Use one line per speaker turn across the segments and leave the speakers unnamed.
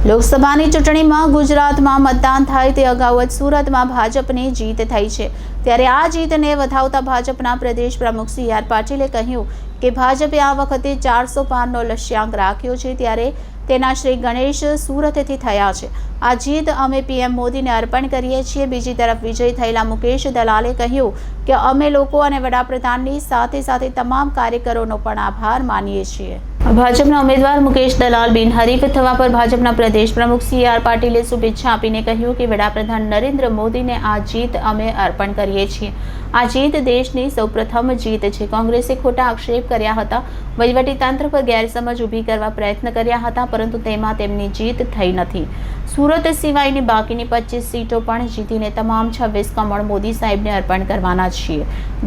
લોકસભાની ચૂંટણીમાં ગુજરાતમાં મતદાન થાય તે અગાઉ જ સુરતમાં ભાજપની જીત થઈ છે। ત્યારે આ જીતને વધાવતા ભાજપના પ્રદેશ પ્રમુખ સી.આર. પાટીલે કહ્યું કે ભાજપે આ વખતે 400 પારનો લક્ષ્યાંક રાખ્યો છે। ત્યારે તેના શ્રી ગણેશ સુરતથી થયા છે। આ જીત અમે પીએમ મોદીને અર્પણ કરીએ છીએ। બીજી તરફ વિજય થયેલા મુકેશ દલાલે કહ્યું કે અમે લોકો અને વડાપ્રધાનની સાથે સાથે તમામ કાર્યકરોનો પણ આભાર માનીએ છીએ। ભાજપના ઉમેદવાર મુકેશ દલાલ બિનહરીફ થવા પર ભાજપના પ્રદેશ પ્રમુખ સી.આર. પાટીલે શુભેચ્છા આપીને કહ્યું કે વડાપ્રધાન નરેન્દ્ર મોદીને આ જીત અમે અર્પણ કરીએ છીએ। આ જીત દેશની સૌપ્રથમ જીત છે। કોંગ્રેસે ખોટા આક્ષેપ કર્યા હતા, વહીવટીતંત્ર પર ગેરસમજ ઊભી કરવા પ્રયત્ન કર્યા હતા, પરંતુ તેમાં તેમની જીત થઈ નથી। સુરત સિવાયની બાકીની 25 સીટો પણ જીતીને તમામ 26 કમળ મોદી સાહેબને અર્પણ કરવાના છીએ।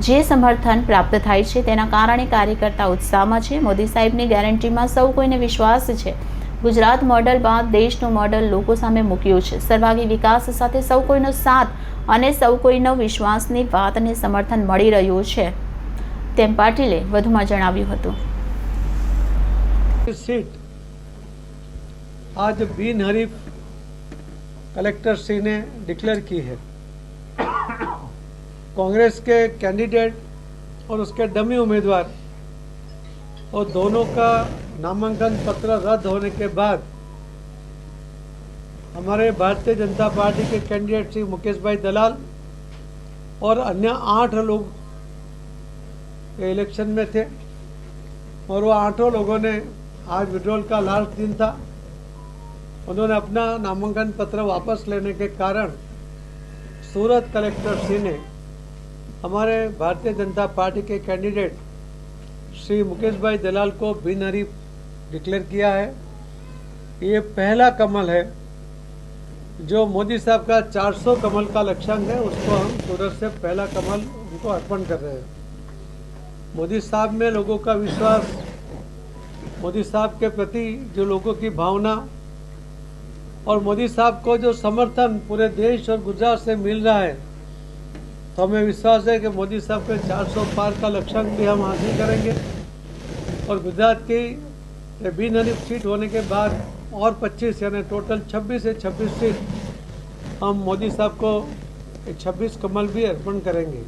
જે સમર્થન પ્રાપ્ત થાય છે તેના કારણે કાર્યકર્તા ઉત્સાહમાં છે। મોદી સાહેબની ગેરંટીમાં સૌ કોઈને વિશ્વાસ છે। ગુજરાત મોડલ બાદ દેશનું મોડલ લોકો સામે મૂક્યું છે। સર્વાંગી વિકાસ સાથે સૌ કોઈનો સાથ અને સૌ કોઈનો વિશ્વાસની વાતને સમર્થન મળી રહ્યું છે, તેમ પાટીલે વધુમાં જણાવ્યું હતું।
सीट आज बिनहरीफ कलेक्टर श्री ने डिक्लेयर की है। कांग्रेस के कैंडिडेट और उसके डमी उम्मीदवार और दोनों का नामांकन पत्र रद्द होने के बाद हमारे भारतीय जनता पार्टी के कैंडिडेट श्री मुकेश भाई दलाल और अन्य 8 लोग इलेक्शन में थे और वो 8 लोगों ने आज विड्रॉल का लास्ट दिन था। उन्होंने अपना नामांकन पत्र वापस लेने के कारण सूरत कलेक्टर श्री ने हमारे भारतीय जनता पार्टी के कैंडिडेट श्री मुकेश भाई दलाल को बिनहरीफ डिक्लेयर किया है। ये पहला कमल है जो मोदी साहब का 400 कमल का लक्ष्यांक है, उसको हम सूरत से पहला कमल उनको अर्पण कर रहे हैं। मोदी साहब में लोगों का विश्वास, मोदी साहब के प्रति जो लोगों की भावना और मोदी साहब को जो समर्थन पूरे देश और गुजरात से मिल रहा है, तो हमें विश्वास है कि मोदी साहब के 400 पार का लक्ष्यांक भी हम हासिल करेंगे और गुजरात की बिनहरीफ सीट होने के बाद और 25 यानी टोटल 26 से 26 सीट हम मोदी साहब को 26 कमल भी अर्पण करेंगे।